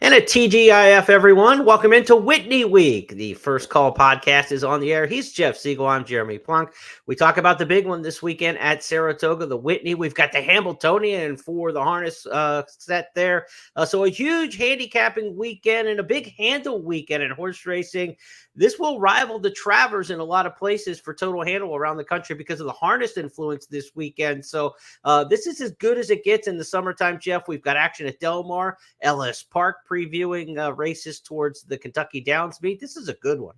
And a TGIF, everyone. Welcome into Whitney Week. The First Call podcast is on the air. He's Jeff Siegel. I'm Jeremy Plonk. We talk about the big one this weekend at Saratoga, the Whitney. We've got the Hambletonian for the harness set there. So a huge handicapping weekend and a big handle weekend in horse racing. This will rival the Travers in a lot of places for total handle around the country because of the harness influence this weekend. So this is as good as it gets in the summertime, Jeff. We've got action at Del Mar, Ellis Park, previewing races towards the Kentucky Downs meet. This is a good one.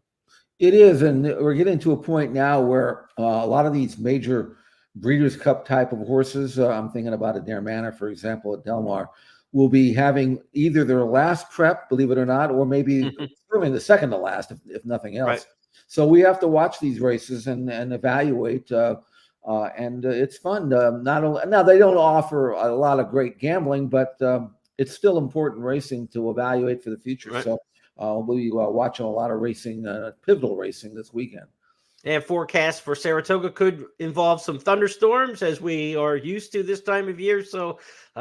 It is, and we're getting to a point now where a lot of these major Breeders' Cup type of horses, I'm thinking about a Dare Manor, for example, at Del Mar, will be having either their last prep, believe it or not, or maybe certainly the second to last, if nothing else. Right. So we have to watch these races and evaluate, and it's fun. Now, they don't offer a lot of great gambling, but it's still important racing to evaluate for the future. Right. So we'll be watching a lot of racing, pivotal racing this weekend. And forecast for Saratoga could involve some thunderstorms, as we are used to this time of year. So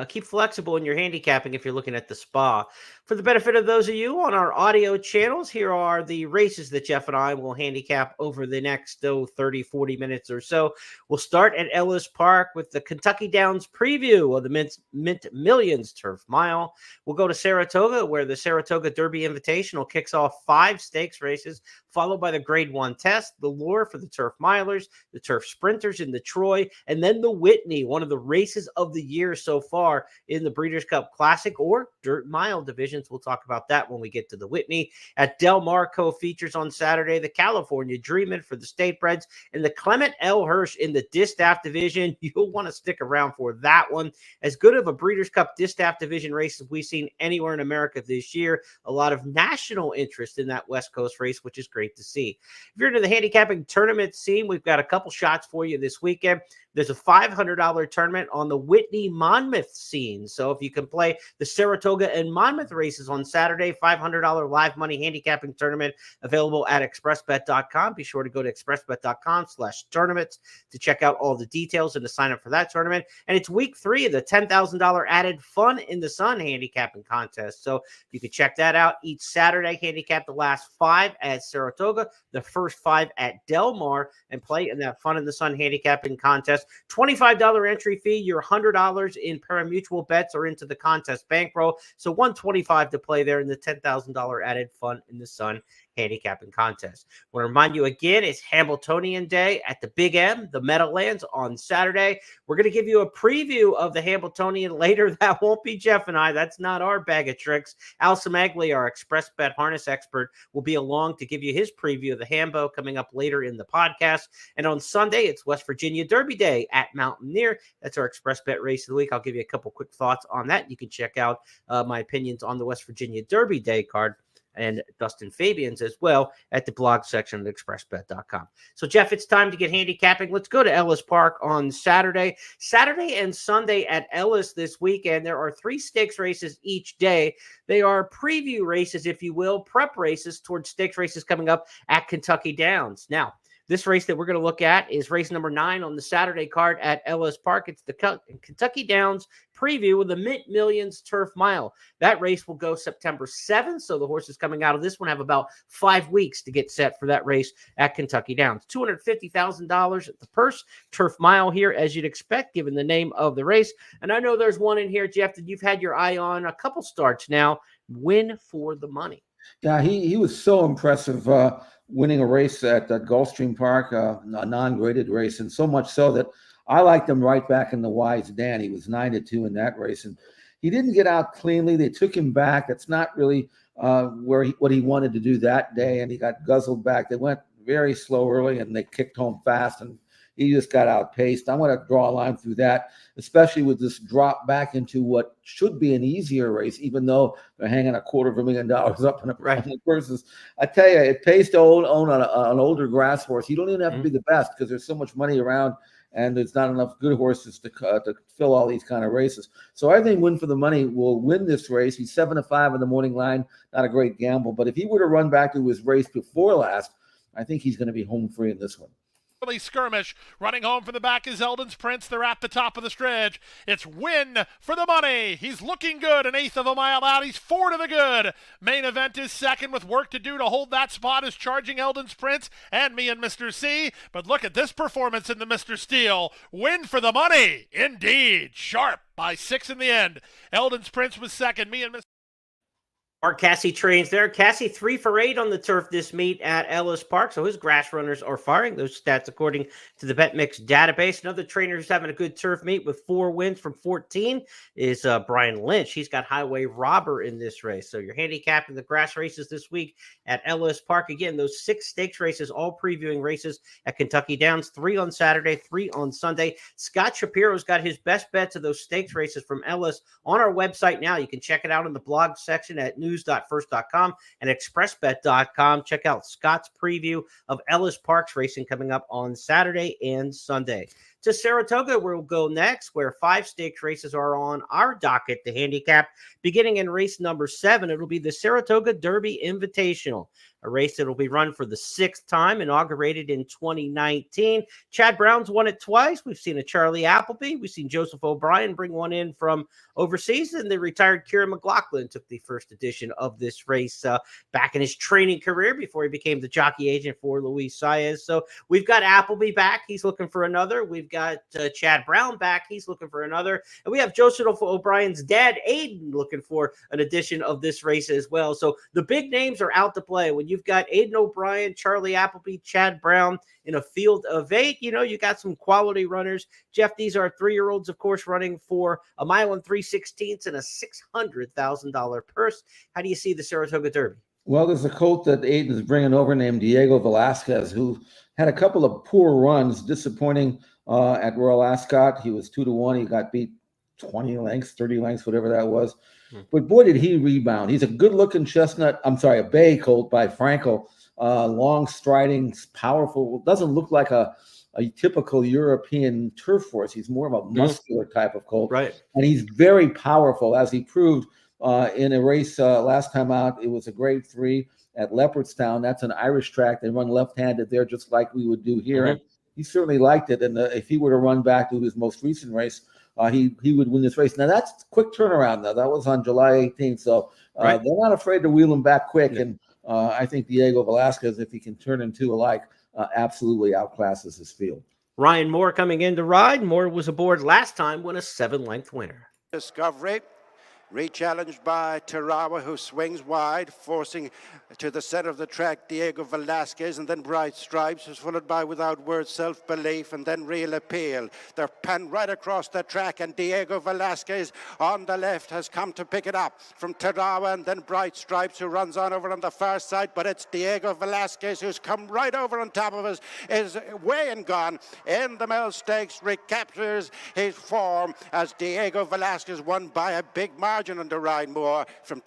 keep flexible in your handicapping if you're looking at the spa. For the benefit of those of you on our audio channels, here are the races that Jeff and I will handicap over the next 30, 40 minutes or so. We'll start at Ellis Park with the Kentucky Downs preview of the Mint Millions Turf Mile. We'll go to Saratoga, where the Saratoga Derby Invitational kicks off 5 stakes races, followed by the Grade 1 test, the Lure for the Turf Milers, the Turf Sprinters in the Troy, and then the Whitney, one of the races of the year so far in the Breeders' Cup Classic or Dirt Mile divisions. We'll talk about that when we get to the Whitney. At Del Mar co-features on Saturday, the California Dreamin' for the State Breds and the Clement L. Hirsch in the Distaff division. You'll want to stick around for that one. As good of a Breeders' Cup Distaff division race as we've seen anywhere in America this year. A lot of national interest in that West Coast race, which is great to see. If you're into the handicapping tournament scene, we've got a couple shots for you this weekend. There's a $500 tournament on the Whitney Monmouth scene. So if you can play the Saratoga and Monmouth races on Saturday, $500 live money handicapping tournament available at expressbet.com. Be sure to go to expressbet.com/tournaments to check out all the details and to sign up for that tournament. And it's week 3 of the $10,000 added Fun in the Sun handicapping contest. So you can check that out each Saturday, handicap the last 5 at Saratoga, the first 5 at Del Mar, and play in that Fun in the Sun handicapping contest. $25 entry fee. Your $100 in pari-mutuel bets are into the contest bankroll. So $125 to play there in the $10,000 added Fun in the Sun handicapping contest. I want to remind you again, it's Hambletonian Day at the Big M, the Meadowlands, on Saturday. We're going to give you a preview of the Hambletonian later. That won't be Jeff and I. That's not our bag of tricks. Al Cimaglia, our Express Bet harness expert, will be along to give you his preview of the Hambo coming up later in the podcast. And on Sunday, it's West Virginia Derby Day at Mountaineer. That's our Express Bet race of the week. I'll give you a couple quick thoughts on that. You can check out my opinions on the West Virginia Derby Day card and Dustin Fabian's as well at the blog section of expressbet.com. So, Jeff, it's time to get handicapping. Let's go to Ellis Park on Saturday. Saturday and Sunday at Ellis this weekend, there are 3 stakes races each day. They are preview races, if you will, prep races towards stakes races coming up at Kentucky Downs. Now, this race that we're going to look at is race number 9 on the Saturday card at Ellis Park. It's the Kentucky Downs preview with the Mint Millions Turf Mile. That race will go September 7th, so the horses coming out of this one have about 5 weeks to get set for that race at Kentucky Downs. $250,000 at the purse. Turf Mile here, as you'd expect, given the name of the race. And I know there's one in here, Jeff, that you've had your eye on a couple starts now. Win for the money. Yeah, he was so impressive winning a race at Gulfstream Park, a non-graded race, and so much so that I liked him right back in the Wise Dan. He was 9-2 in that race, and he didn't get out cleanly. They took him back. That's not really what he wanted to do that day, and he got guzzled back. They went very slow early, and they kicked home fast, and he just got outpaced. I want to draw a line through that, especially with this drop back into what should be an easier race, even though they're hanging $250,000 up in the purses. I tell you, it pays to own an older grass horse. You don't even have to be the best because there's so much money around, and there's not enough good horses to fill all these kind of races. So I think Win for the Money will win this race. He's 7-5 in the morning line, not a great gamble. But if he were to run back to his race before last, I think he's going to be home free in this one. skirmish. Running home from the back is Eldon's Prince. They're at the top of the stretch. It's win for the money. He's looking good. An eighth of a mile out. He's 4 to the good. Main event is second with work to do to hold that spot is Charging Eldon's Prince and me and Mr. C. But look at this performance in the Mr. Steel. Win for the money. Indeed. Sharp by 6 in the end. Eldon's Prince was second. Me and Mr. Mark Cassie trains there. Cassie 3 for 8 on the turf this meet at Ellis Park. So his grass runners are firing. Those stats according to the BetMix database. Another trainer who's having a good turf meet with 4 wins from 14 is Brian Lynch. He's got Highway Robber in this race. So you're handicapping the grass races this week at Ellis Park. Again, those 6 stakes races, all previewing races at Kentucky Downs. 3 on Saturday, 3 on Sunday. Scott Shapiro's got his best bets of those stakes races from Ellis on our website now. You can check it out in the blog section at news.first.com and expressbet.com. Check out Scott's preview of Ellis Park's racing coming up on Saturday and Sunday. To Saratoga, we'll go next, where 5 stakes races are on our docket to handicap. Beginning in race number 7, it'll be the Saratoga Derby Invitational, a race that will be run for the 6th time, inaugurated in 2019. Chad Brown's won it twice. We've seen a Charlie Appleby. We've seen Joseph O'Brien bring one in from overseas, and the retired Kieran McLaughlin took the first edition of this race back in his training career before he became the jockey agent for Luis Saez. So we've got Appleby back. He's looking for another. We've got Chad Brown back. He's looking for another. And we have Joseph O'Brien's dad, Aiden, looking for an edition of this race as well. So the big names are out to play. When you've got Aiden O'Brien, Charlie Appleby, Chad Brown in a field of 8, you got some quality runners. Jeff, these are 3-year-olds, of course, running for a mile and 3/16 and a $600,000 purse. How do you see the Saratoga Derby? Well, there's a colt that Aiden's bringing over named Diego Velasquez, who had a couple of poor runs, disappointing at Royal Ascot. He was 2-1. He got beat 20 lengths, 30 lengths, whatever that was. But boy, did he rebound. He's a good-looking a bay colt by Frankel. Long striding, powerful. Doesn't look like a typical European turf horse. He's more of a muscular type of colt. Right. And he's very powerful, as he proved in a race last time out. It was a grade 3 at Leopardstown. That's an Irish track. They run left-handed there, just like we would do here. And he certainly liked it. And if he were to run back to his most recent race, he would win this race. Now, that's quick turnaround, though. That was on July 18th. So they're not afraid to wheel him back quick. And I think Diego Velasquez, if he can turn in 2 alike, absolutely outclasses his field. Ryan Moore coming in to ride. Moore was aboard last time, won a 7-length winner. Discovery, re-challenged by Tarawa, who swings wide, forcing to the center of the track Diego Velasquez, and then Bright Stripes, who's followed by Without Words, Self-Belief, and then Real Appeal. They're panned right across the track, and Diego Velasquez on the left has come to pick it up from Tarawa, and then Bright Stripes, who runs on over on the far side, but it's Diego Velasquez who's come right over on top of us, is way and gone in the Mill Stakes, recaptures his form as Diego Velasquez won by a big margin under Ryan Moore from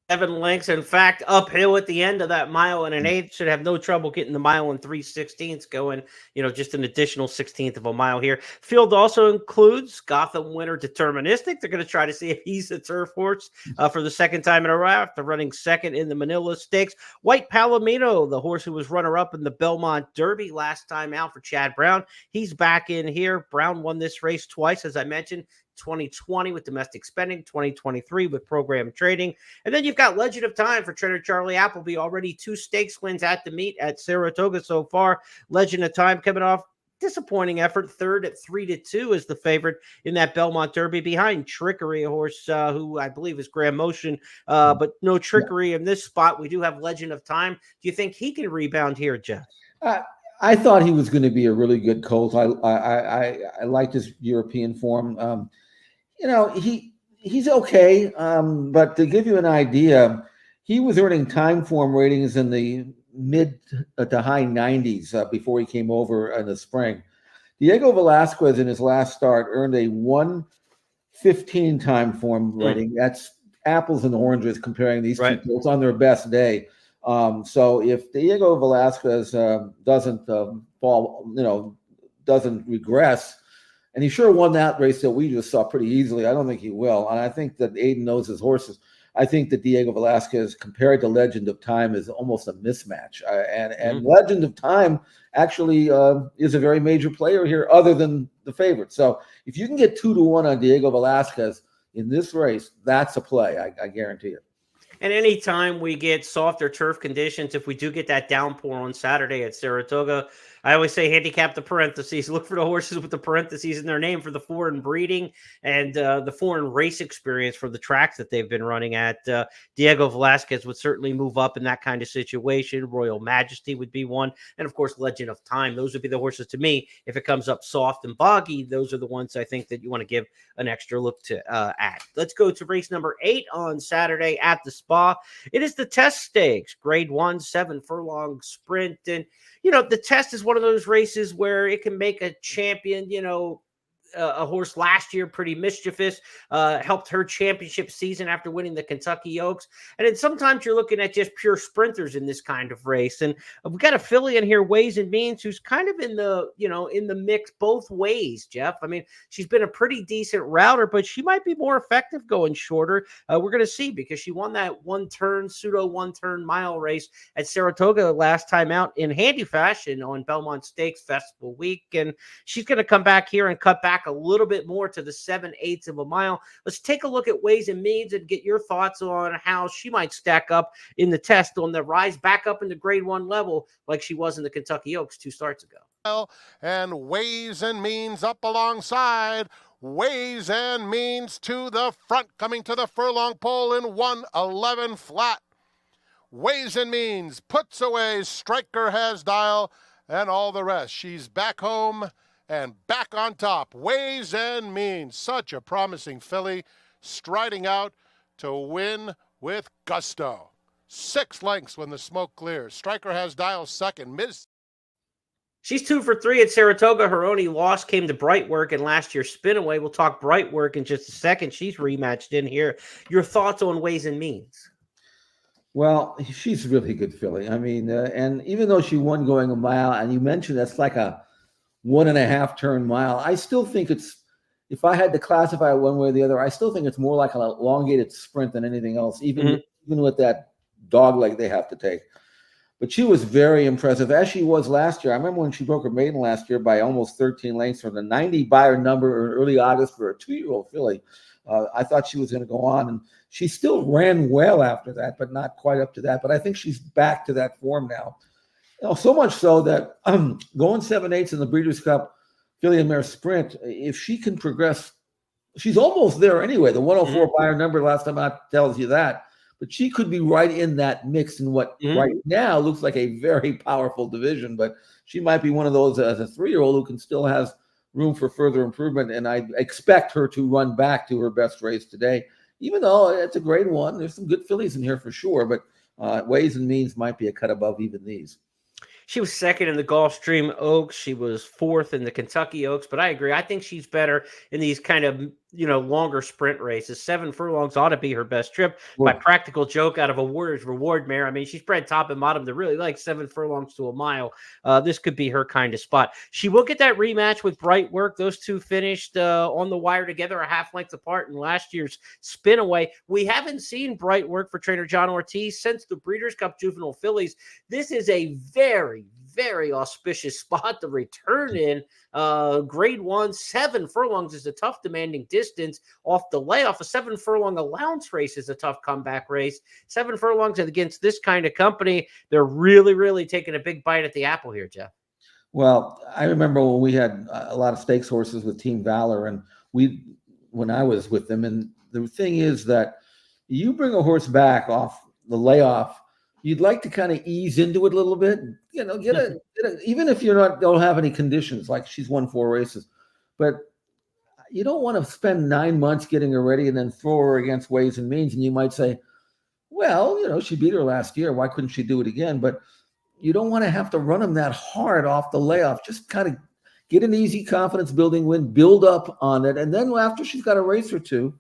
7 lengths. In fact, uphill at the end of that 1.125. Should have no trouble getting the 1 3/16 going. Just an additional 1/16 of a mile here. Field also includes Gotham winner Deterministic. They're going to try to see if he's a turf horse for the second time in a row after running second in the Manila Stakes. White Palomino, the horse who was runner-up in the Belmont Derby last time out for Chad Brown. He's back in here. Brown won this race twice, as I mentioned. 2020 with domestic spending, 2023 with program trading. And then you've got Legend of Time for trainer Charlie Appleby, already 2 stakes wins at the meet at Saratoga so far. Legend of Time coming off disappointing effort, 3rd at 3-2 is the favorite in that Belmont Derby behind Trickery, a horse who I believe is Grand Motion, but no Trickery in this spot. We do have Legend of Time. Do you think he can rebound here, Jeff? I thought he was going to be a really good colt. I liked his European form. He's okay, but to give you an idea, he was earning time form ratings in the mid to high 90s before he came over in the spring. Diego Velasquez in his last start earned a 1:15 time form rating. That's apples and oranges comparing these two colts on their best day. So if Diego Velasquez doesn't doesn't regress, and he sure won that race that we just saw pretty easily. I don't think he will. And I think that Aiden knows his horses. I think that Diego Velasquez, compared to Legend of Time, is almost a mismatch. And Legend of Time actually is a very major player here, other than the favorite. So if you can get 2-1 on Diego Velasquez in this race, that's a play. I guarantee it. And anytime we get softer turf conditions, if we do get that downpour on Saturday at Saratoga, I always say handicap the parentheses. Look for the horses with the parentheses in their name for the foreign breeding and the foreign race experience for the tracks that they've been running at. Diego Velasquez would certainly move up in that kind of situation. Royal Majesty would be one. And, of course, Legend of Time. Those would be the horses to me. If it comes up soft and boggy, those are the ones I think that you want to give an extra look to at. Let's go to race number 8 on Saturday at the Spa. It is the Test Stakes, Grade 1, 7-furlong sprint. And, the Test is one of those races where it can make a champion, a horse last year pretty mischievous, helped her championship season after winning the Kentucky Oaks. And then sometimes you're looking at just pure sprinters in this kind of race. And we've got a filly in here, Ways and Means, who's kind of in the mix both ways, Jeff. I mean, she's been a pretty decent router, but she might be more effective going shorter. We're going to see, because she won that pseudo one-turn mile race at Saratoga last time out in handy fashion on Belmont Stakes Festival Week. And she's going to come back here and cut back a little bit more to the 7/8 of a mile. Let's take a look at Ways and Means and get your thoughts on how she might stack up in the Test on the rise back up into Grade 1 level like she was in the Kentucky Oaks 2 starts ago. And Ways and Means up alongside. Ways and Means to the front, coming to the furlong pole in 1:11 flat. Ways and Means puts away Striker Has Dial and all the rest. She's back home and back on top. Ways and Means, such a promising filly, striding out to win with gusto. 6 lengths when the smoke clears. Striker Has Dial second. She's 2 for 3 at Saratoga. Her only loss came to Brightwork in last year's Spinaway. We'll talk Brightwork in just a second. She's rematched in here. Your thoughts on Ways and Means? Well, she's a really good filly. I mean, and even though she won going a mile, and you mentioned that's like a 1.5 turn mile, I still think it's, if I had to classify it one way or the other, I still think it's more like an elongated sprint than anything else, even with that dog leg they have to take. But she was very impressive, as she was last year. I remember when she broke her maiden last year by almost 13 lengths from the 90 Beyer number in early August for a 2-year-old filly. I thought she was going to go on, and she still ran well after that, but not quite up to that. But I think she's back to that form now. So much so that going 7/8 in the Breeders' Cup filly and mare sprint, if she can progress, she's almost there anyway. The 104 Beyer number last time out tells you that. But she could be right in that mix in what right now looks like a very powerful division. But she might be one of those as a 3-year-old who can still has room for further improvement. And I expect her to run back to her best race today, even though it's a Grade 1. There's some good fillies in here for sure. But Ways and Means might be a cut above even these. She was second in the Gulfstream Oaks. She was 4th in the Kentucky Oaks. But I agree. I think she's better in these kind of, longer sprint races. 7 furlongs ought to be her best trip. By practical joke out of a Warriors Reward mare. I mean, she's bred top and bottom to really like 7 furlongs to a mile. This could be her kind of spot. She will get that rematch with Brightwork. Those two finished on the wire together a half length apart in last year's Spinaway. We haven't seen Brightwork for trainer John Ortiz since the Breeders' Cup Juvenile Fillies. This is a very, very auspicious spot to return in. Grade 1, 7 furlongs is a tough demanding distance off the layoff. A 7 furlong allowance race is a tough comeback race. 7 furlongs against this kind of company, they're really, really taking a big bite at the apple here, Jeff. Well, I remember when we had a lot of stakes horses with Team Valor, and when I was with them, and the thing is that you bring a horse back off the layoff, you'd like to kind of ease into it a little bit, get a even if don't have any conditions, like she's won 4 races, but you don't want to spend 9 months getting her ready and then throw her against Ways and Means. And you might say, well, she beat her last year. Why couldn't she do it again? But you don't want to have to run them that hard off the layoff. Just kind of get an easy confidence building win, build up on it. And then after she's got a race or two,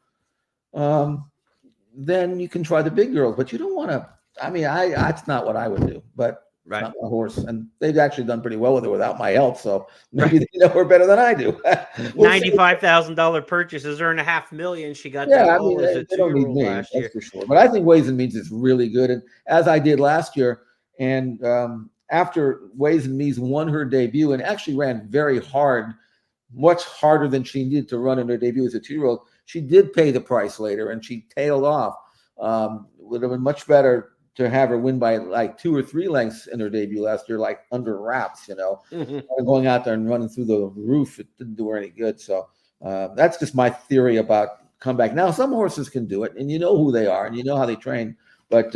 then you can try the big girls, but you don't want to. I mean, that's not what I would do, but Right. Not my horse. And they've actually done pretty well with her without my help. So maybe they know her better than I do. We'll see. $95,000 purchases, earned $500,000. She got Yeah, that I all mean, as a they don't need 2-year-old me, last that's year. for sure. But I think Ways and Means is really good. And as I did last year, and after Ways and Means won her debut and actually ran very hard, much harder than she needed to run in her debut as a 2-year-old, she did pay the price later, and she tailed off. Would have been much better to have her win by like 2 or 3 lengths in her debut last year, like under wraps, going out there and running through the roof. It didn't do her any good. So that's just my theory about comeback. Now, some horses can do it, and you know who they are, and you know how they train. But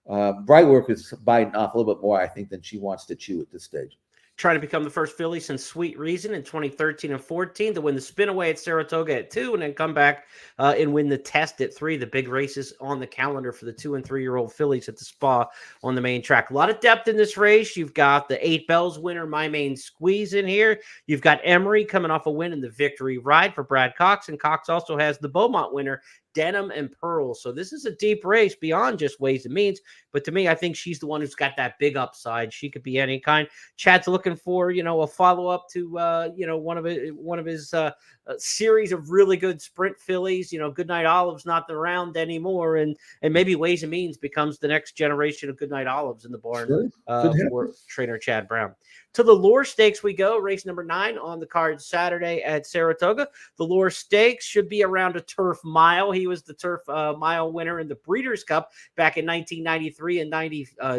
Brightwork is biting off a little bit more, I think, than she wants to chew at this stage. Trying to become the first filly since Sweet Reason in 2013 and 14 to win the spin away at Saratoga at 2 and then come back and win the test at 3. The big races on the calendar for the 2- and 3-year-old fillies at the Spa on the main track. A lot of depth in this race. You've got the 8 Bells winner, My Main Squeeze, in here. You've got Emery coming off a win in the Victory Ride for Brad Cox, and Cox also has the Beaumont winner, Denim and Pearl. So this is a deep race beyond just Ways and Means. But to me, I think she's the one who's got that big upside. She could be any kind. Chad's looking for, a follow-up to, one of his series of really good sprint fillies. Goodnight Olive's not around anymore. And maybe Ways and Means becomes the next generation of Goodnight Olives in the barn for trainer Chad Brown. To the Lure Stakes we go, race number 9 on the card Saturday at Saratoga. The Lure Stakes should be around a turf mile. He was the turf mile winner in the Breeders' Cup back in 1993 and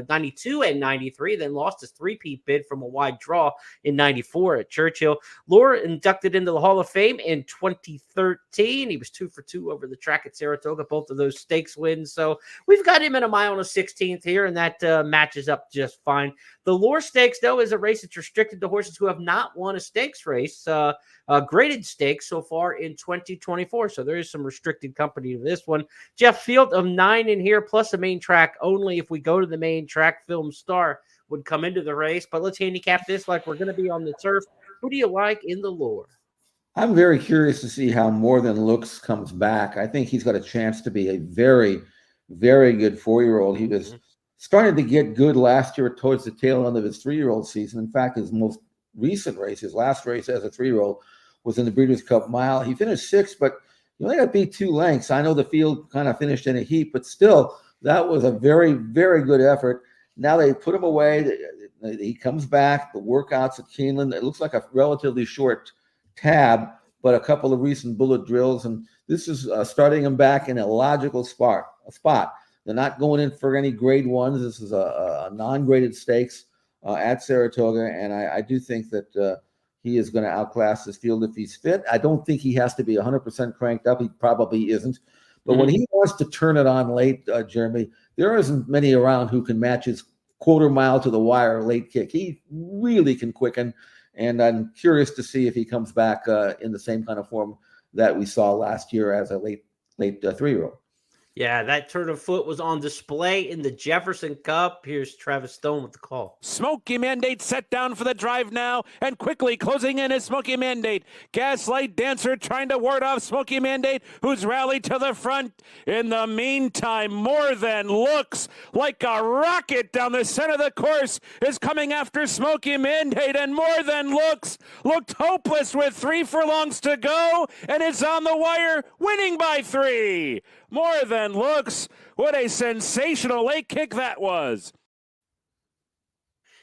92 and 93, then lost his 3-peat bid from a wide draw in 94 at Churchill. Lure inducted into the Hall of Fame in 2013. He was 2 for 2 over the track at Saratoga, both of those stakes wins. So we've got him in a mile and a 16th here, and that matches up just fine. The Lure Stakes, though, is a race that's restricted to horses who have not won a stakes race, graded stakes so far in 2024. So there is some restricted company to this one. Jeff, field of 9 in here, plus a main track only. If we go to the main track, Film Star would come into the race. But let's handicap this like we're going to be on the turf. Who do you like in the Lure? I'm very curious to see how More Than Looks comes back. I think he's got a chance to be a very, very good 4-year-old. He was started to get good last year towards the tail end of his 3-year-old season. In fact, his most recent race, his last race as a 3-year-old, was in the Breeders' Cup Mile. He finished 6th, but he only got beat 2 lengths. I know the field kind of finished in a heap, but still, that was a very, very good effort. Now they put him away. He comes back. The workouts at Keeneland, it looks like a relatively short tab, but a couple of recent bullet drills, and this is starting him back in a logical spot. They're not going in for any grade 1s. This is a non-graded stakes at Saratoga, and I do think that he is going to outclass this field if he's fit. I don't think he has to be 100% cranked up. He probably isn't. But when he wants to turn it on late, Jeremy, there isn't many around who can match his quarter mile to the wire late kick. He really can quicken, and I'm curious to see if he comes back in the same kind of form that we saw last year as a late 3-year-old. Yeah, that turn of foot was on display in the Jefferson Cup. Here's Travis Stone with the call. Smoky Mandate set down for the drive now, and quickly closing in is Smoky Mandate. Gaslight Dancer trying to ward off Smoky Mandate, who's rallied to the front. In the meantime, More Than Looks like a rocket down the center of the course is coming after Smoky Mandate, and More Than Looks looked hopeless with 3 furlongs to go, and it's on the wire, winning by 3. More Than Looks. What a sensational late kick that was.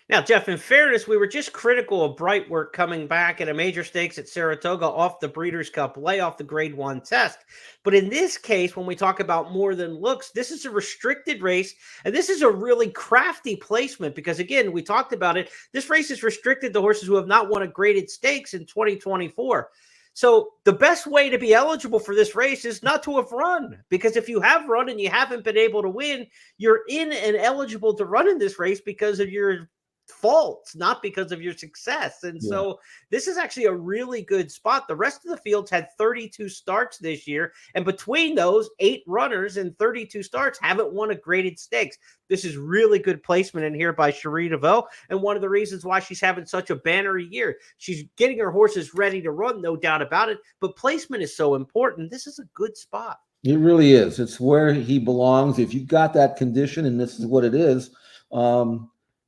Now, Jeff, in fairness, we were just critical of Brightwork coming back at a major stakes at Saratoga off the Breeders' Cup, lay off the grade 1 test. But in this case, when we talk about More Than Looks, this is a restricted race, and this is a really crafty placement because, again, we talked about it. This race is restricted to horses who have not won a graded stakes in 2024. So the best way to be eligible for this race is not to have run, because if you have run and you haven't been able to win, you're in and eligible to run in this race because of your faults, not because of your success. And so this is actually a really good spot. The rest of the fields had 32 starts this year, and between those, 8 runners and 32 starts haven't won a graded stakes. This is really good placement in here by Cherie DeVoe, and one of the reasons why she's having such a banner year. She's getting her horses ready to run, no doubt about it, but placement is so important. This is a good spot. It really is. It's where he belongs. If you got that condition, and this is what it is,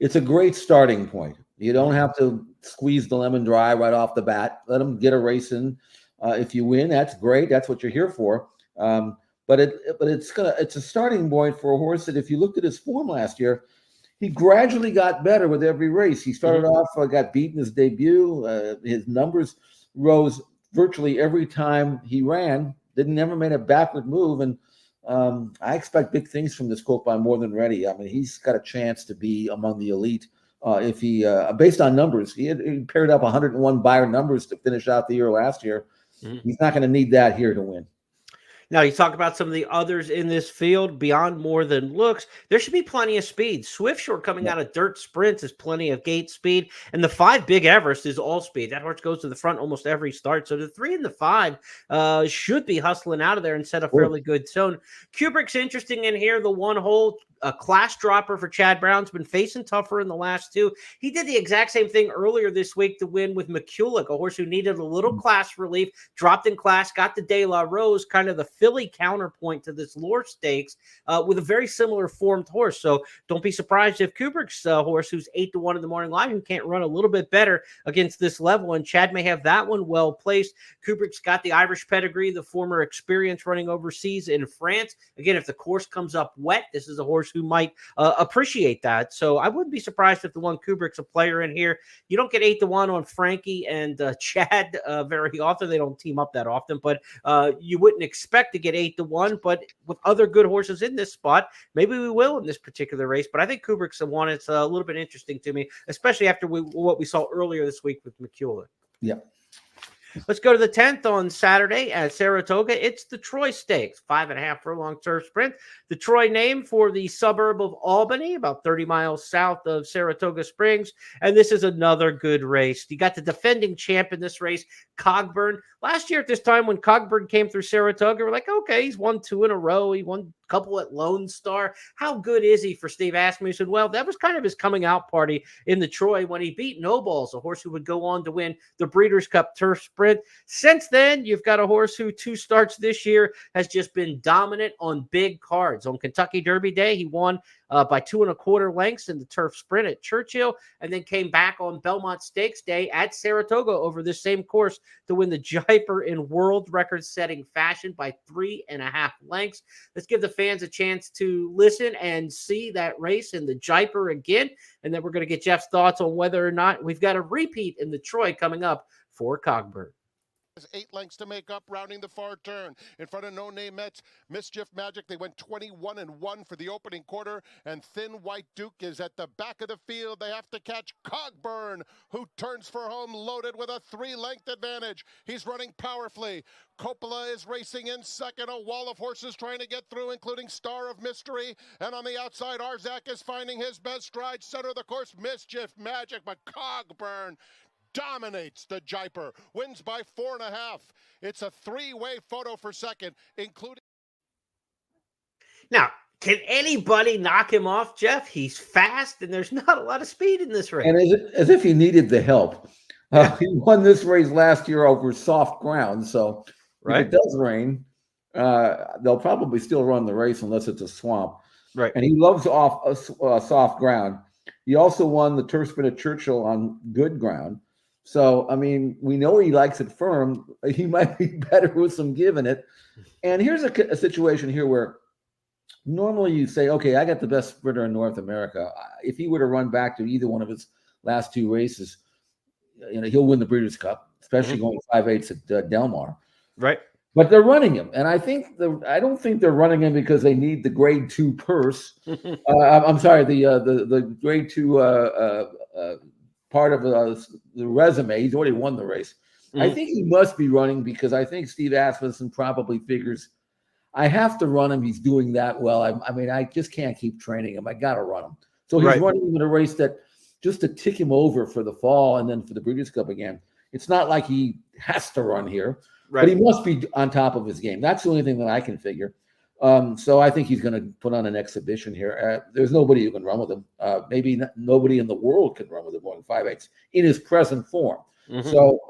it's a great starting point. You don't have to squeeze the lemon dry right off the bat. Let them get a race in. If you win, that's great. That's what you're here for. But it's a starting point for a horse that, if you looked at his form last year, he gradually got better with every race. He started off, got beat in his debut. His numbers rose virtually every time he ran. Never made a backward move. And I expect big things from this colt by More Than Ready. I mean, he's got a chance to be among the elite. If he, based on numbers, he paired up 101 Beyer numbers to finish out the year last year. He's not going to need that here to win. Now, you talk about some of the others in this field beyond More Than Looks. There should be plenty of speed. Swift Short coming out of dirt sprints is plenty of gate speed. And the 5 Big Everest is all speed. That horse goes to the front almost every start. So the 3 and the 5 should be hustling out of there and set a fairly good tone. Kubrick's interesting in here. The 1 hole, a class dropper for Chad Brown's been facing tougher in the last 2. He did the exact same thing earlier this week to win with McCulloch, a horse who needed a little class relief, dropped in class, got the De La Rose, kind of the Philly counterpoint to this Lure Stakes, with a very similar formed horse. So don't be surprised if Kubrick's horse, who's 8-1 in the morning line, who can't run a little bit better against this level, and Chad may have that one well placed. Kubrick's got the Irish pedigree, the former experience running overseas in France. Again, if the course comes up wet, this is a horse who might appreciate that. So I wouldn't be surprised if the one Kubrick's a player in here. You don't get 8-1 on Frankie and Chad very often. They don't team up that often, but you wouldn't expect to get 8-1. But with other good horses in this spot, maybe we will in this particular race. But I think Kubrick's the one that's a little bit interesting to me, especially after what we saw earlier this week with McCulloch. Yeah. Let's go to the 10th on Saturday at Saratoga. It's the Troy Stakes, 5.5 furlong turf sprint. The Troy name for the suburb of Albany, about 30 miles south of Saratoga Springs. And this is another good race. You got the defending champ in this race, Cogburn. Last year at this time when Cogburn came through Saratoga, we're like, okay, he's won 2 in a row. He won a couple at Lone Star. How good is he for Steve Asmussen? Well, that was kind of his coming out party in the Troy when he beat No Balls, a horse who would go on to win the Breeders' Cup Turf Sprint. Since then, you've got a horse who 2 starts this year has just been dominant on big cards. On Kentucky Derby Day, he won by 2 1/4 lengths in the turf sprint at Churchill, and then came back on Belmont Stakes Day at Saratoga over this same course to win the Jaipur in world record-setting fashion by 3.5 lengths. Let's give the fans a chance to listen and see that race in the Jaipur again, and then we're going to get Jeff's thoughts on whether or not we've got a repeat in the Troy coming up for Cogburn. 8 lengths to make up, rounding the far turn. In front of No Name Mets, Mischief Magic. They went 21-1 for the opening quarter, and Thin White Duke is at the back of the field. They have to catch Cogburn, who turns for home loaded with a 3-length advantage. He's running powerfully. Coppola is racing in second. A wall of horses trying to get through, including Star of Mystery. And on the outside, Arzak is finding his best stride. Center of the course, Mischief Magic, but Cogburn dominates the Jaipur, wins by 4.5. It's a 3-way photo for second, including. Now, can anybody knock him off, Jeff? He's fast, and there's not a lot of speed in this race. And as if he needed the help. He won this race last year over soft ground, so if it does rain, they'll probably still run the race unless it's a swamp. Right. And he loves off soft ground. He also won the turf sprint at Churchill on good ground. So, I mean, we know he likes it firm. He might be better with some give in it. And here's a situation here where normally you say, okay, I got the best sprinter in North America. If he were to run back to either one of his last 2 races, he'll win the Breeders' Cup, especially going 5/8 at Del Mar. Right. But they're running him, and I don't think they're running him because they need the Grade 2 purse. I'm sorry, the Grade 2 part of the resume. He's already won the race. I think he must be running because I think Steve Asmussen probably figures, I have to run him. He's doing that well. I mean, I just can't keep training him. I got to run him. So he's running him in a race that just to tick him over for the fall and then for the Breeders' Cup again. It's not like he has to run here, but he must be on top of his game. That's the only thing that I can figure. So I think he's going to put on an exhibition here. There's nobody who can run with him. Maybe nobody in the world can run with him going 5/8 in his present form. So,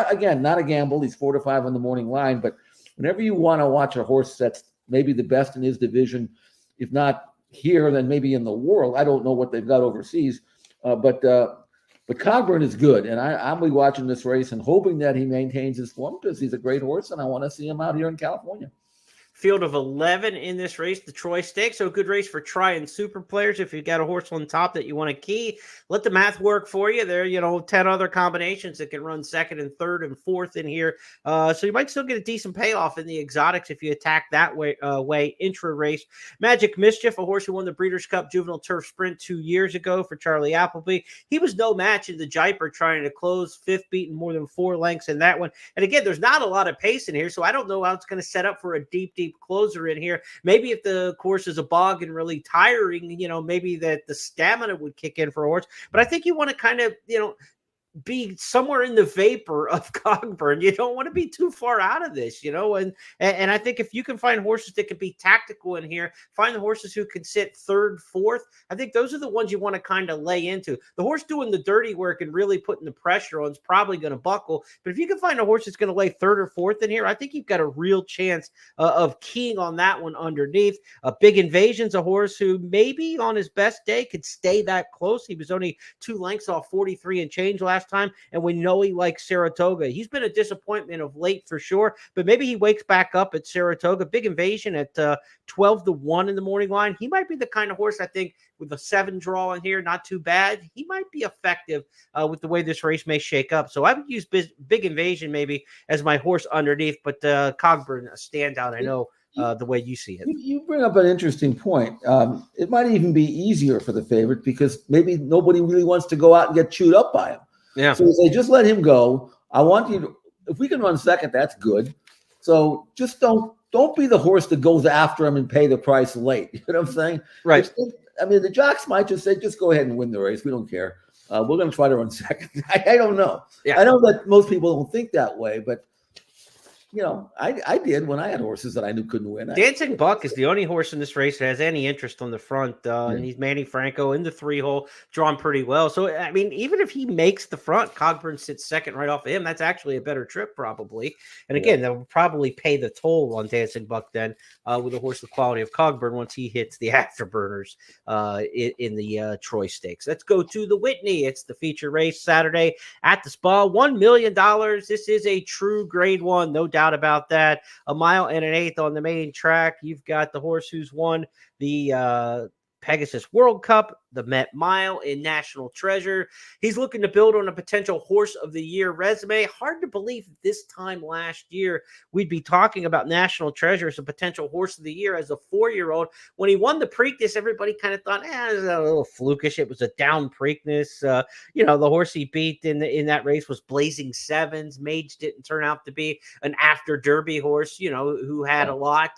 again, not a gamble. He's 4 to 5 on the morning line. But whenever you want to watch a horse that's maybe the best in his division, if not here than maybe in the world. I don't know what they've got overseas, but Cogburn is good, and I'll be watching this race and hoping that he maintains his form because he's a great horse, and I want to see him out here in California. Field of 11 in this race, the Troy Stakes. So a good race for try and super players. If you've got a horse on top that you want to key, let the math work for you. There are 10 other combinations that can run second and third and fourth in here. So you might still get a decent payoff in the exotics if you attack that way intra race. Magic Mischief, a horse who won the Breeders' Cup Juvenile Turf Sprint 2 years ago for Charlie Appleby. He was no match in the Jaipur trying to close fifth, beaten more than 4 lengths in that one. And again, there's not a lot of pace in here, so I don't know how it's going to set up for a deep closer in here. Maybe if the course is a bog and really tiring, maybe that the stamina would kick in for a horse. But I think you want to kind of, be somewhere in the vapor of Cogburn. You don't want to be too far out of this, and I think if you can find horses that can be tactical in here, find the horses who can sit third, fourth, I think those are the ones you want to kind of lay into. The horse doing the dirty work and really putting the pressure on is probably going to buckle, but if you can find a horse that's going to lay third or fourth in here, I think you've got a real chance of keying on that one underneath. A Big Invasion's a horse who maybe on his best day could stay that close. He was only 2 lengths off 43 and change last time, and we know he likes Saratoga. He's been a disappointment of late for sure, but maybe he wakes back up at Saratoga. Big Invasion at 12-1 in the morning line. He might be the kind of horse, I think, with a 7 draw in here, not too bad. He might be effective with the way this race may shake up. So I would use Big Invasion maybe as my horse underneath, but Cogburn, a standout, I know. The way you see it. You bring up an interesting point. It might even be easier for the favorite because maybe nobody really wants to go out and get chewed up by him. Yeah. So they just let him go. I want you to, if we can run second, that's good. So just don't be the horse that goes after him and pay the price late. You know what I'm saying? Right. The jocks might just say, just go ahead and win the race. We don't care. We're going to try to run second. I don't know. Yeah. I know that most people don't think that way, but I did when I had horses that I knew couldn't win. Dancing Buck is the only horse in this race that has any interest on the front, and he's Manny Franco in the 3-hole, drawn pretty well. So, even if he makes the front, Cogburn sits second right off of him. That's actually a better trip probably. And again, that will probably pay the toll on Dancing Buck then with a horse the quality of Cogburn once he hits the afterburners in the Troy Stakes. Let's go to the Whitney. It's the feature race Saturday at the Spa. $1 million. This is a true grade 1, no doubt about that. 1 mile and an eighth on the main track. You've got the horse who's won the Pegasus World Cup, the Met Mile in National Treasure. He's looking to build on a potential Horse of the Year resume. Hard to believe this time last year we'd be talking about National Treasure as a potential Horse of the Year as a 4-year-old. When he won the Preakness, everybody kind of thought, it was a little flukish. It was a down Preakness. The horse he beat in that race was Blazing Sevens. Mage didn't turn out to be an after Derby horse, who had a lot.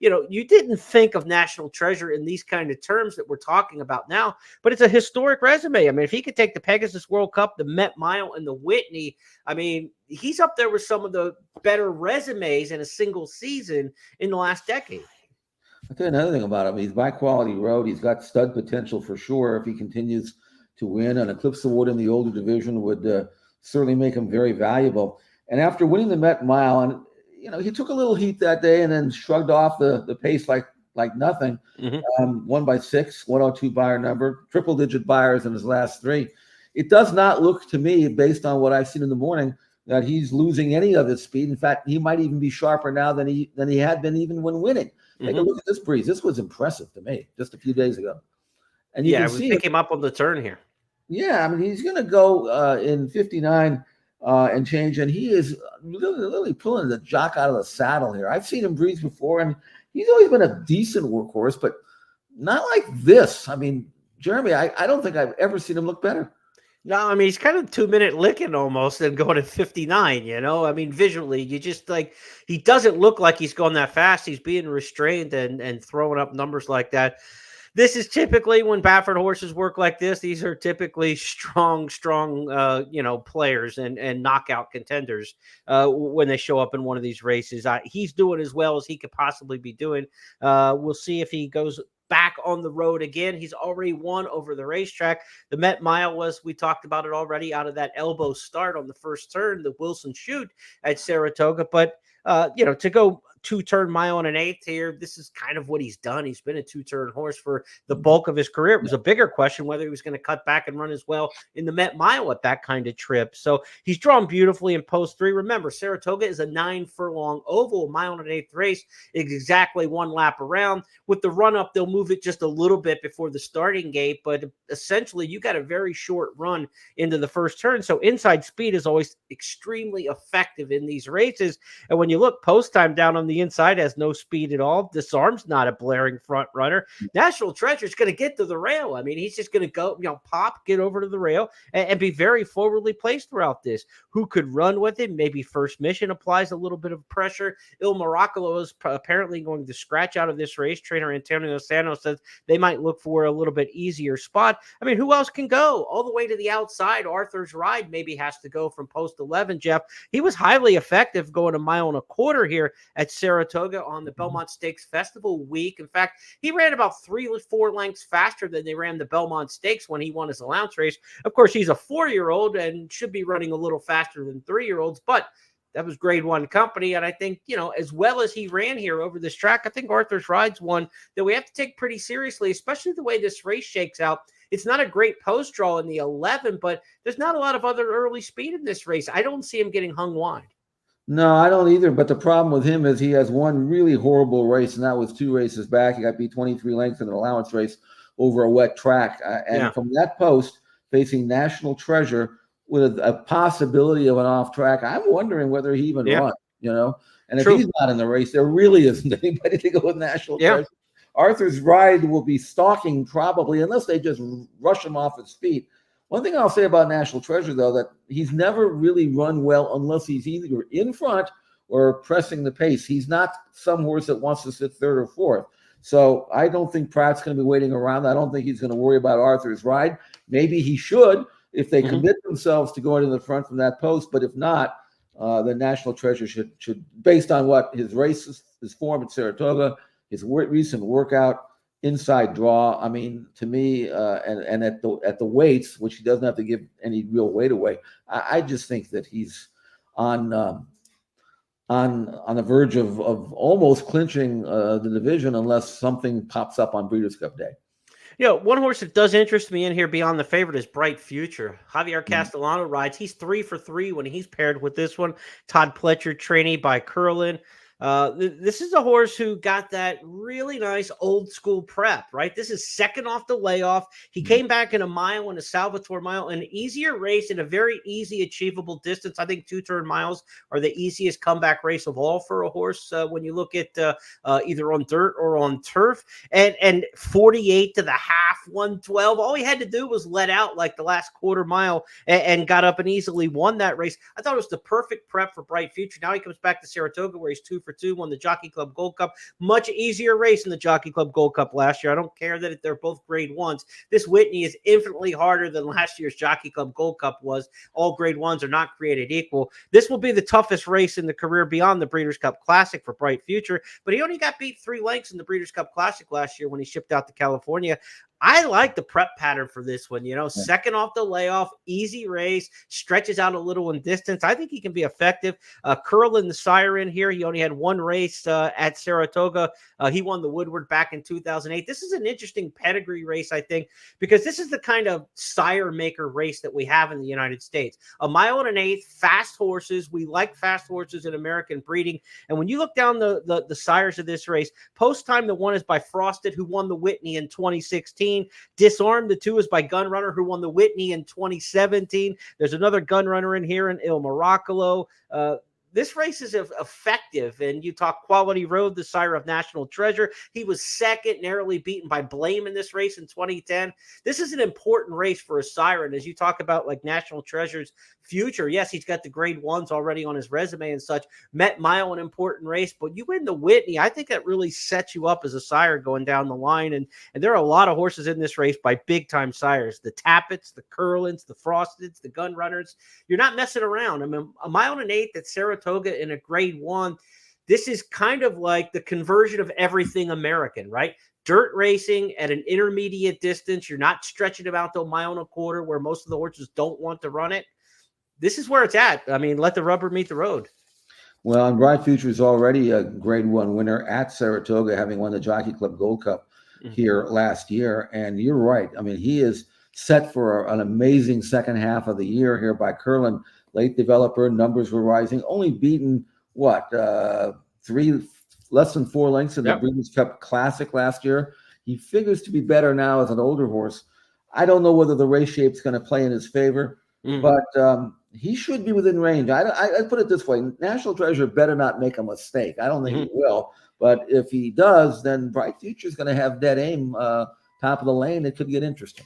You didn't think of National Treasure in these kind of terms that we're talking about now, but it's a historic resume. If he could take the Pegasus World Cup, the Met Mile, and the Whitney, he's up there with some of the better resumes in a single season in the last decade. I'll tell you another thing about him. He's by quality road. He's got stud potential for sure. If he continues to win, an Eclipse Award in the older division would certainly make him very valuable. And after winning the Met Mile, and he took a little heat that day and then shrugged off the pace like nothing. Mm-hmm. Won by 6, 102 buyer number, triple-digit buyers in his last 3. It does not look to me, based on what I've seen in the morning, that he's losing any of his speed. In fact, he might even be sharper now than he had been even when winning. Take a look at this breeze. This was impressive to me just a few days ago. And you can see pick him up on the turn here. Yeah, he's going to go in 59. And change, and he is really pulling the jock out of the saddle here. I've seen him breeze before, and he's always been a decent workhorse, but not like this. Jeremy, I don't think I've ever seen him look better. No, he's kind of 2-minute licking almost and going at 59, visually, you just he doesn't look like he's going that fast. He's being restrained and throwing up numbers like that. This is typically when Baffert horses work like this. These are typically strong, players and knockout contenders when they show up in one of these races. He's doing as well as he could possibly be doing. We'll see if he goes back on the road again. He's already won over the racetrack. The Met Mile we talked about it already, out of that elbow start on the first turn, the Wilson Chute at Saratoga. But, to go 2-turn mile and an eighth here. This is kind of what he's done. He's been a 2-turn horse for the bulk of his career. It was a bigger question whether he was going to cut back and run as well in the Met Mile at that kind of trip. So he's drawn beautifully in post 3. Remember, Saratoga is a 9-furlong oval. A mile and an eighth race is exactly 1 lap around. With the run up, they'll move it just a little bit before the starting gate, but essentially you got a very short run into the first turn. So inside speed is always extremely effective in these races. And when you look, post time down on the inside has no speed at all. Disarm's not a blaring front runner. National Treasure is going to get to the rail. I mean, he's just going to go, pop, get over to the rail, and be very forwardly placed throughout this. Who could run with him? Maybe First Mission applies a little bit of pressure. Il Miracolo is apparently going to scratch out of this race. Trainer Antonio Santos says they might look for a little bit easier spot. I mean, who else can go all the way to the outside? Arthur's Ride maybe has to go from post 11, Jeff. He was highly effective going a mile and a quarter here at Saratoga on the Belmont Stakes Festival week. In fact, he ran about 3 or 4 lengths faster than they ran the Belmont Stakes when he won his allowance race. Of course, he's a 4-year-old and should be running a little faster than 3-year-olds, but that was grade 1 company. And I think, as well as he ran here over this track, I think Arthur's Ride's one that we have to take pretty seriously, especially the way this race shakes out. It's not a great post draw in the 11, but there's not a lot of other early speed in this race. I don't see him getting hung wide. No, I don't either. But the problem with him is he has one really horrible race, and that was 2 races back. He got beat 23 lengths in an allowance race over a wet track. From that post, facing National Treasure with a possibility of an off track, I'm wondering whether he even runs, And if he's not in the race, there really isn't anybody to go with National Treasure. Arthur's Ride will be stalking probably, unless they just rush him off his feet. One thing I'll say about National Treasure, though, that he's never really run well unless he's either in front or pressing the pace. He's not some horse that wants to sit 3rd or 4th. So I don't think Pratt's going to be waiting around. I don't think he's going to worry about Arthur's Ride. Maybe he should if they commit themselves to going to the front from that post. But if not, the National Treasure should, based on what his races, his form at Saratoga, his recent workout, inside draw. I mean, to me, and at the weights, which he doesn't have to give any real weight away, I just think that he's on the verge of almost clinching the division unless something pops up on Breeders' Cup Day. One horse that does interest me in here beyond the favorite is Bright Future. Javier Castellano rides. He's 3 for 3 when he's paired with this one. Todd Pletcher, trainee by Curlin. This is a horse who got that really nice old school prep, right? This is second off the layoff. He came back in a mile and a Salvatore mile, an easier race in a very easy achievable distance. I think 2-turn miles are the easiest comeback race of all for a horse when you look at either on dirt or on turf. And 48 to the half, 112. All he had to do was let out like the last quarter mile and got up and easily won that race. I thought it was the perfect prep for Bright Future. Now he comes back to Saratoga where he's 2 for 2, won the Jockey Club Gold Cup. Much easier race in the Jockey Club Gold Cup last year. I don't care that they're both grade 1s. This Whitney is infinitely harder than last year's Jockey Club Gold Cup was. All grade 1s are not created equal. This will be the toughest race in the career beyond the Breeders' Cup Classic for Bright Future, but he only got beat 3 lengths in the Breeders' Cup Classic last year when he shipped out to California. I like the prep pattern for this one. Second off the layoff, easy race, stretches out a little in distance. I think he can be effective. Curlin, the sire in here, he only had 1 race at Saratoga. He won the Woodward back in 2008. This is an interesting pedigree race, I think, because this is the kind of sire maker race that we have in the United States. A mile and an eighth, fast horses. We like fast horses in American breeding. And when you look down the sires of this race, post time, the 1 is by Frosted, who won the Whitney in 2016. Disarmed, the 2 is by Gunrunner, who won the Whitney in 2017. There's another Gunrunner in here in Il Miracolo. This race is effective, and you talk Quality Road, the sire of National Treasure. He was second, narrowly beaten by Blame in this race in 2010. This is an important race for a sire, and as you talk about like National Treasure's future, yes, he's got the grade 1s already on his resume and such. Met Mile, an important race, but you win the Whitney, I think that really sets you up as a sire going down the line, and there are a lot of horses in this race by big-time sires. The Tappets, the Curlins, the Frosteds, the Gunrunners. You're not messing around. I mean, a mile and an eighth at Saratoga in a grade 1. This is kind of like the conversion of everything American, right? Dirt racing at an intermediate distance. You're not stretching it out to a mile and a quarter where most of the horses don't want to run it. This is where it's at. I mean, let the rubber meet the road. Well, and Bright Future is already a Grade 1 winner at Saratoga, having won the Jockey Club Gold Cup here last year. And you're right. I mean, he is set for an amazing second half of the year here by Curlin. Late developer, numbers were rising, only beaten, less than 4 lengths in the Breeders' Cup Classic last year. He figures to be better now as an older horse. I don't know whether the race shape's going to play in his favor, but he should be within range. I put it this way: National Treasure better not make a mistake. I don't think he will, but if he does, then Bright Future is going to have dead aim, top of the lane. It could get interesting.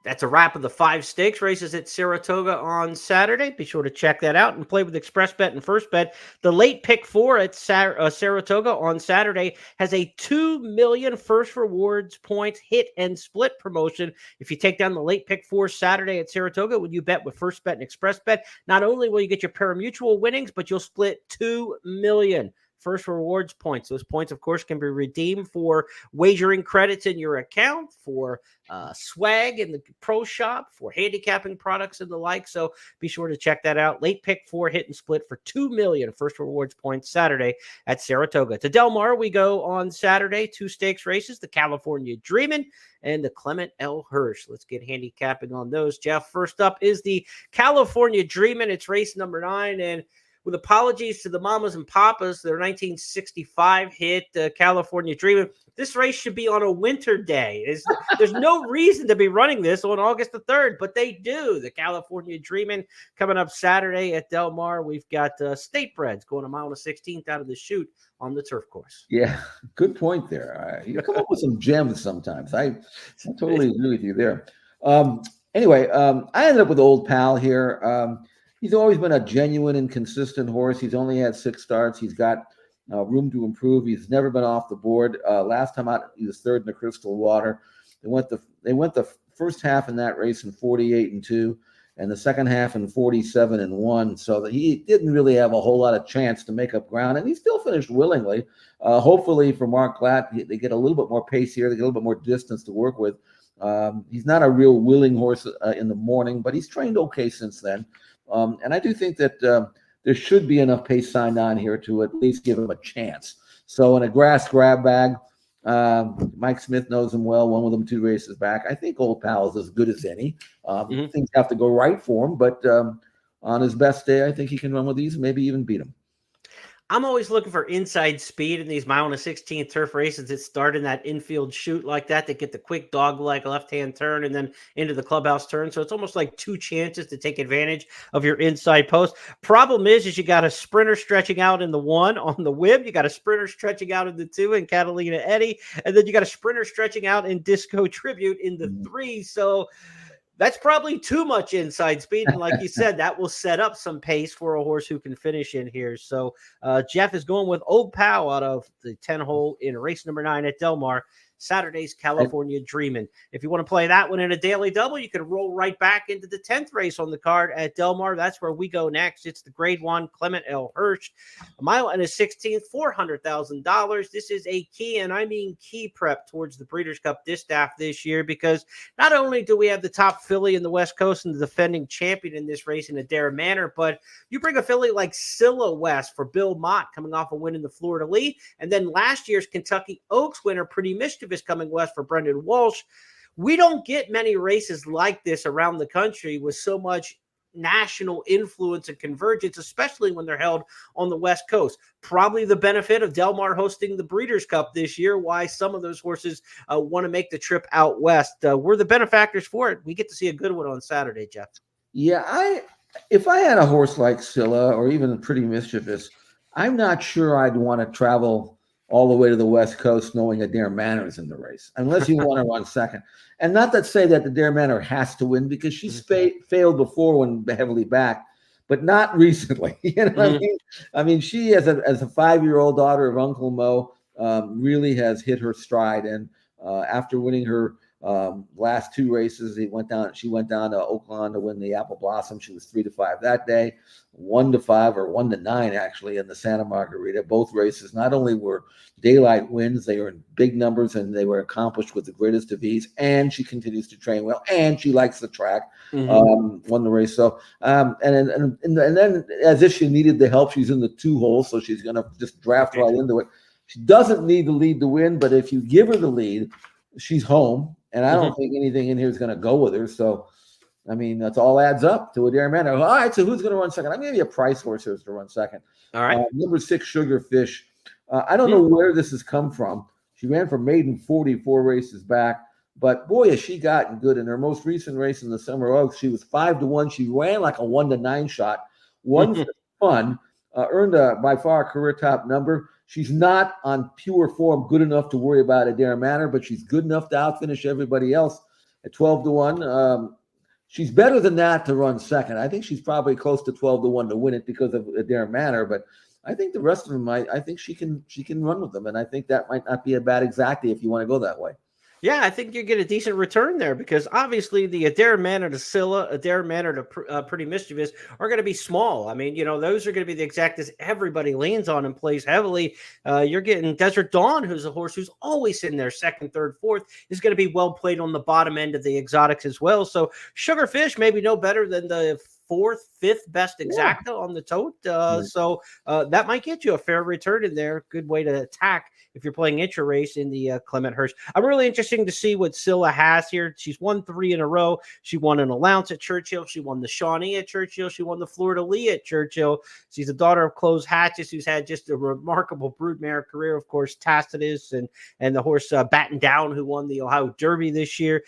That's a wrap of the 5 stakes races at Saratoga on Saturday. Be sure to check that out and play with Express Bet and First Bet. The late pick 4 at Saratoga on Saturday has a 2 million first rewards points hit and split promotion. If you take down the late pick 4 Saturday at Saratoga, when you bet with First Bet and Express Bet, not only will you get your pari-mutuel winnings, but you'll split 2 million first rewards points. Those points, of course, can be redeemed for wagering credits in your account, for swag in the pro shop, for handicapping products and the like. So be sure to check that out. Late pick 4 hit and split for 2 million first rewards points Saturday at Saratoga. To Del Mar, we go on Saturday. 2 stakes races, the California Dreamin' and the Clement L. Hirsch. Let's get handicapping on those, Jeff. First up is the California Dreamin'. It's race number 9, and with apologies to the mamas and papas, their 1965 hit, California Dreamin'. This race should be on a winter day. There's no reason to be running this on August the 3rd, but they do. The California Dreamin' coming up Saturday at Del Mar. We've got State Breds going a mile and a 16th out of the chute on the turf course. Yeah, good point there. You come up with some gems sometimes. I totally agree with you there. Anyway, I ended up with Old Pal here. He's always been a genuine and consistent horse. He's only had 6 starts. He's got room to improve. He's never been off the board. Last time out, he was 3rd in the Crystal Water. They went the first half in that race in 48-2, and the second half in 47-1. So that he didn't really have a whole lot of chance to make up ground, and he still finished willingly. Hopefully for Mark Glatt, they get a little bit more pace here. They get a little bit more distance to work with. He's not a real willing horse in the morning, but he's trained okay since then. And I do think that there should be enough pace signed on here to at least give him a chance. So in a grass grab bag, Mike Smith knows him well, won with him 2 races back. I think Old Pal is as good as any. Things have to go right for him, but on his best day, I think he can run with these, maybe even beat him. I'm always looking for inside speed in these mile and a 16th turf races that start in that infield chute like that get the quick dog-like left-hand turn and then into the clubhouse turn. So it's almost like 2 chances to take advantage of your inside post. Problem is you got a sprinter stretching out in the 1 on the whim. You got a sprinter stretching out in the 2 in Catalina Eddie. And then you got a sprinter stretching out in Disco Tribute in the 3. So that's probably too much inside speed. And like you said, that will set up some pace for a horse who can finish in here. So Jeff is going with Old Pal out of the 10 hole in race number 9 at Del Mar. Saturday's California Dreamin'. If you want to play that one in a daily double, you can roll right back into the 10th race on the card at Del Mar. That's where we go next. It's the Grade 1 Clement L. Hirsch, a mile and a 16th, $400,000. This is a key, and I mean key prep towards the Breeders' Cup Distaff this year, because not only do we have the top filly in the West Coast and the defending champion in this race in Adair Manor, but you bring a filly like Scylla West for Bill Mott coming off a win in the Florida Lee, and then last year's Kentucky Oaks winner, Pretty Mischievous, coming west for Brendan Walsh. We don't get many races like this around the country with so much national influence and convergence, especially when they're held on the West Coast. Probably the benefit of Del Mar hosting the Breeders' Cup this year, why some of those horses want to make the trip out west. We're the benefactors for it. We get to see a good one on Saturday, Jeff. Yeah, if I had a horse like Scylla or even Pretty Mischievous, I'm not sure I'd want to travel all the way to the West Coast knowing Adair Manor is in the race, unless you want to run second. And not to say that Adair Manor has to win, because she's failed before when heavily backed, but not recently. You know what I mean? I mean, she, as a 5-year-old daughter of Uncle Mo, really has hit her stride. And after winning her Last 2 races, she went down to Oakland to win the Apple Blossom. She was 3-5 that day, 1-5 or 1-9 actually in the Santa Margarita. Both races not only were daylight wins, they were in big numbers and they were accomplished with the greatest of ease. And she continues to train well, and she likes the track. Won the race. So and then as if she needed the help, she's in the 2 hole, so she's going to just draft right into it. She doesn't need the lead to win, but if you give her the lead, she's home. And I don't think anything in here is going to go with her. So, I mean, that's all adds up to a Dare Manor. All right, so who's going to run second? I'm going to give you a price horse here to run second. All right. Number 6, Sugarfish. I don't know where this has come from. She ran for maiden 44 races back. But, boy, has she gotten good. In her most recent race in the Summer Oaks, she was 5-1. She ran like a 1-9 shot. Won for fun. Earned by far a career top number. She's not on pure form good enough to worry about a Dare Manor, but she's good enough to outfinish everybody else at 12-1. She's better than that to run second. I think she's probably close to 12-1 to win it because of a Dare Manor, but I think the rest of them, I think she can run with them, and I think that might not be a bad exactly if you want to go that way. Yeah, I think you get a decent return there because obviously the Adair Manor to Scylla, Adair Manor to Pretty Mischievous are going to be small. I mean, those are going to be the exactas everybody leans on and plays heavily. You're getting Desert Dawn, who's a horse who's always in there second, third, fourth, is going to be well played on the bottom end of the exotics as well. So Sugarfish maybe no better than the 4th, 5th best exacta on the tote. So that might get you a fair return in there. Good way to attack if you're playing intra race in the Clement Hirsch. I'm really interested to see what Scylla has here. She's won 3 in a row. She won an allowance at Churchill. She won the Shawnee at Churchill. She won the Florida Lee at Churchill. She's the daughter of Close Hatches, who's had just a remarkable broodmare career. Of course, Tacitus and the horse Batten Down, who won the Ohio Derby this year.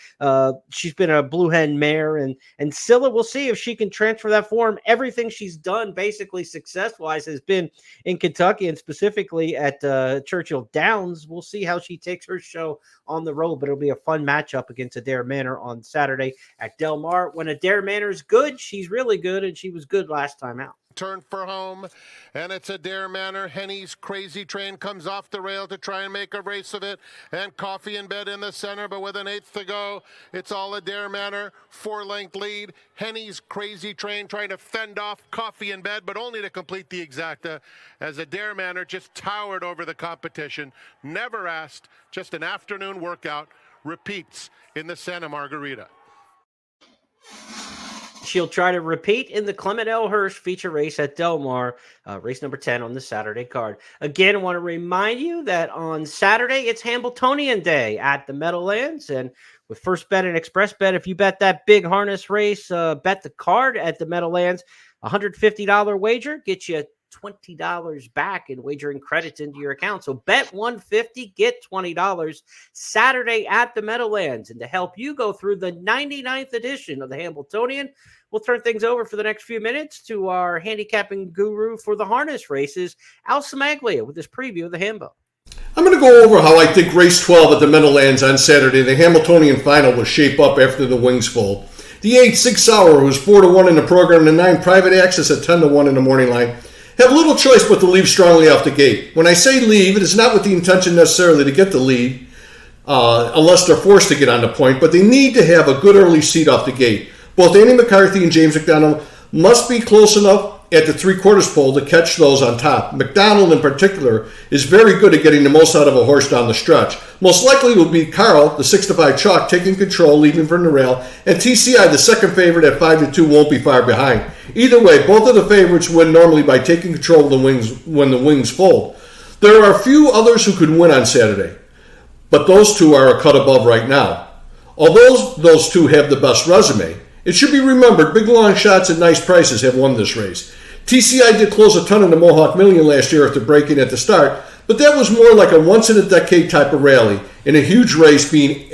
She's been a blue hen mare, and Scylla, we'll see if she can transfer that form. Everything she's done basically success-wise has been in Kentucky and specifically at Churchill Downs. We'll see how she takes her show on the road, but it'll be a fun matchup against Adair Manor on Saturday at Del Mar. When Adair Manor is good, she's really good, and she was good last time out. Turn for home, and it's Adair Manor. Henny's Crazy Train comes off the rail to try and make a race of it, and Coffee in Bed in the center, but with an 1/8 to go, it's all Adair Manor. 4-length lead. Henny's Crazy Train trying to fend off Coffee in Bed, but only to complete the exacta, as Adair Manor just towered over the competition. Never asked, just an afternoon workout. Repeats in the Santa Margarita. She'll try to repeat in the Clement L. Hirsch feature race at Del Mar, race number 10 on the Saturday card. Again, I want to remind you that on Saturday, it's Hambletonian Day at the Meadowlands. And with First Bet and Express Bet, if you bet that big harness race, bet the card at the Meadowlands, $150 wager gets you $20 back in wagering credits into your account. So bet $150, get $20 Saturday at the Meadowlands. And to help you go through the 99th edition of the Hambletonian, we'll turn things over for the next few minutes to our handicapping guru for the harness races, Al Cimaglia, with his preview of the Hambo. I'm going to go over how I think race 12 at the Meadowlands on Saturday, the Hambletonian final, will shape up after the wings fold. The 8 6 Hour, who's 4-1 in the program, and the 9 Private Access at 10-1 in the morning line, have little choice but to leave strongly off the gate. When I say leave, it is not with the intention necessarily to get the lead, unless they're forced to get on the point, but they need to have a good early seat off the gate. Both Andy McCarthy and James McDonald must be close enough at the 3/4 pole to catch those on top. McDonald in particular is very good at getting the most out of a horse down the stretch. Most likely will be Carl, the 6-5 chalk, taking control, leaving from the rail, and TCI, the second favorite at 5-2, won't be far behind. Either way, both of the favorites win normally by taking control of the wings when the wings fold. There are a few others who could win on Saturday, but those two are a cut above right now. Although those two have the best resume, it should be remembered big long shots at nice prices have won this race. TCI did close a ton in the Mohawk Million last year after breaking at the start, but that was more like a once-in-a-decade type of rally in a huge race, being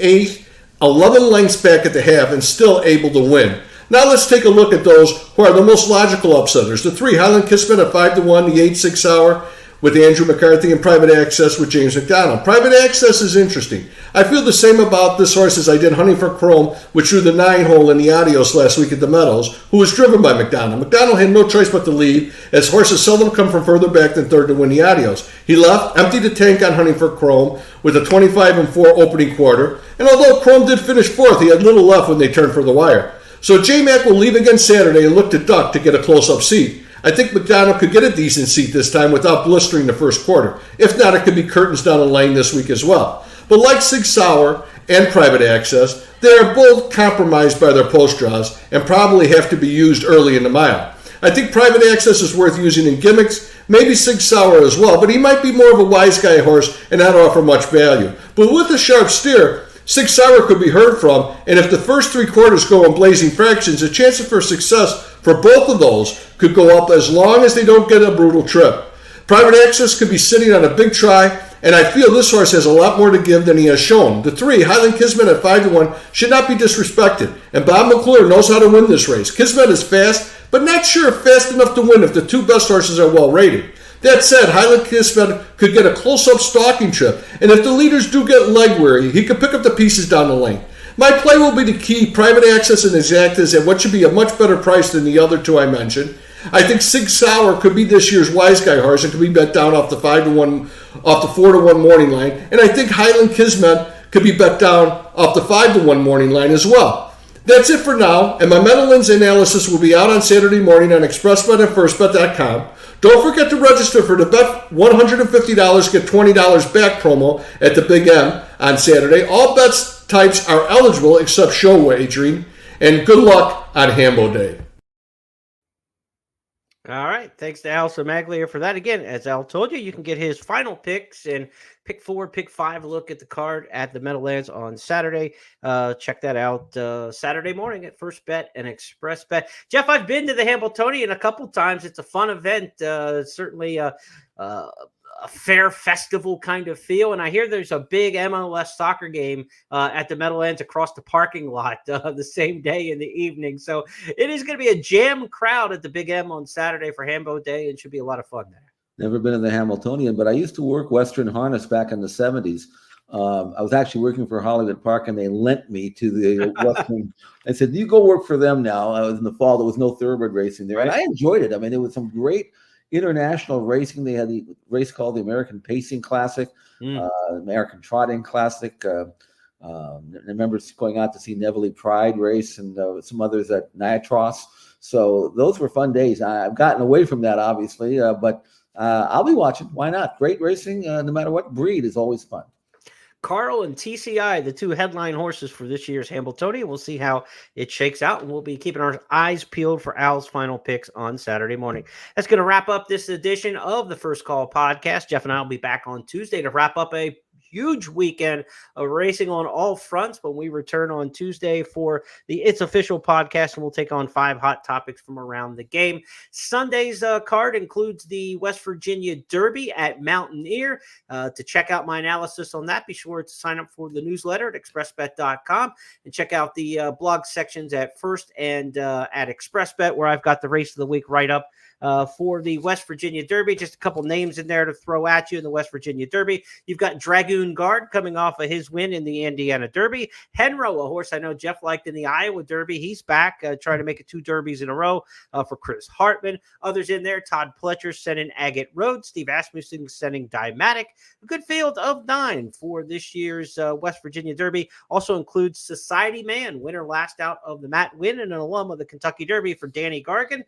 11 lengths back at the half and still able to win. Now let's take a look at those who are the most logical upsetters. The 3 Highland Kismet at 5-1, the 8 6 Hour with Andrew McCarthy and Private Access with James McDonald. Private Access is interesting. I feel the same about this horse as I did Hunting for Chrome, which drew the 9-hole in the Adios last week at the Meadows, who was driven by McDonald. McDonald had no choice but to lead, as horses seldom come from further back than third to win the Adios. He left, emptied the tank on Hunting for Chrome with a 25-4 opening quarter, and although Chrome did finish fourth, he had little left when they turned for the wire. So J-Mac will leave again Saturday and look to duck to get a close-up seat. I think McDonald could get a decent seat this time without blistering the first quarter. If not, it could be curtains down the lane this week as well. But like Sig Sauer and Private Access, they are both compromised by their post draws and probably have to be used early in the mile. I think Private Access is worth using in gimmicks, maybe Sig Sauer as well, but he might be more of a wise guy horse and not offer much value. But with a sharp steer, Sig Sauer could be heard from, and if the first 3 quarters go in blazing fractions, the chances for success for both of those could go up as long as they don't get a brutal trip. Private Access could be sitting on a big try, and I feel this horse has a lot more to give than he has shown. The 3, Highland Kismet at 5-1, should not be disrespected, and Bob McClure knows how to win this race. Kismet is fast, but not sure if fast enough to win if the 2 best horses are well rated. That said, Highland Kismet could get a close-up stalking trip, and if the leaders do get leg weary, he could pick up the pieces down the lane. My play will be to keep Private Access and Exactas at what should be a much better price than the other 2 I mentioned. I think Sig Sauer could be this year's wise guy horse and could be bet down off the 5-1, off the 4-1 morning line, and I think Highland Kismet could be bet down off the 5-1 morning line as well. That's it for now, and my Meadowlands analysis will be out on Saturday morning on ExpressBet and FirstBet.com. Don't forget to register for the Bet $150 get $20 back promo at the Big M on Saturday. All bets types are eligible except show wagering, and good luck on Hambo Day. All right. Thanks to Al Cimaglia for that. Again, as Al told you, you can get his final picks and pick 4, pick 5 look at the card at the Meadowlands on Saturday. Check that out Saturday morning at First Bet and Express Bet. Jeff, I've been to the Hambletonian a couple times. It's a fun event. Certainly a fair festival kind of feel. And I hear there's a big MLS soccer game at the Meadowlands across the parking lot the same day in the evening. So it is going to be a jam crowd at the Big M on Saturday for Hambo Day. It should be a lot of fun there. Never been in the Hambletonian, but I used to work Western Harness back in the 70s. I was actually working for Hollywood Park, and they lent me to the Western. I said, you go work for them now. I was in the fall. There was no thoroughbred racing there, and I enjoyed it. I mean, there was some great international racing. They had the race called the American Pacing Classic, American Trotting Classic. I remember going out to see Neville Pride race and some others at Niatros. So those were fun days. I've gotten away from that, obviously, but I'll be watching. Why not? Great racing, no matter what breed, is always fun. Carl and TCI, the 2 headline horses for this year's Hambletonian. We'll see how it shakes out, and we'll be keeping our eyes peeled for Al's final picks on Saturday morning. That's going to wrap up this edition of the First Call podcast. Jeff and I will be back on Tuesday to wrap up a huge weekend of racing on all fronts when we return on Tuesday for the It's Official podcast, and we'll take on 5 hot topics from around the game. Sunday's card includes the West Virginia Derby at Mountaineer. To check out my analysis on that, be sure to sign up for the newsletter at expressbet.com and check out the blog sections at First and at ExpressBet, where I've got the race of the week right up for the West Virginia Derby. Just a couple names in there to throw at you in the West Virginia Derby. You've got Dragoon Guard coming off of his win in the Indiana Derby. Henro, a horse I know Jeff liked in the Iowa Derby. He's back trying to make it 2 derbies in a row for Chris Hartman. Others in there, Todd Pletcher sending Agate Road. Steve Asmussen sending Dymatic. A good field of 9 for this year's West Virginia Derby. Also includes Society Man, winner last out of the Matt Winn and an alum of the Kentucky Derby for Danny Gargan.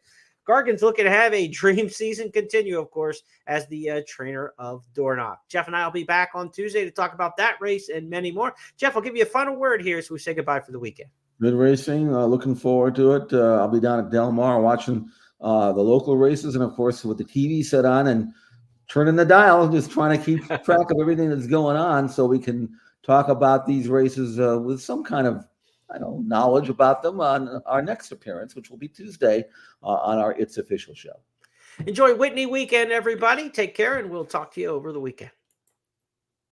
Gargan's looking to have a dream season continue, of course, as the trainer of Dornoch. Jeff and I will be back on Tuesday to talk about that race and many more. Jeff, I'll give you a final word here as we say goodbye for the weekend. Good racing. Looking forward to it. I'll be down at Del Mar watching the local races, and, of course, with the TV set on and turning the dial, just trying to keep track of everything that's going on so we can talk about these races with some kind of knowledge about them on our next appearance, which will be Tuesday on our It's Official show. Enjoy Whitney weekend, everybody. Take care, and we'll talk to you over the weekend.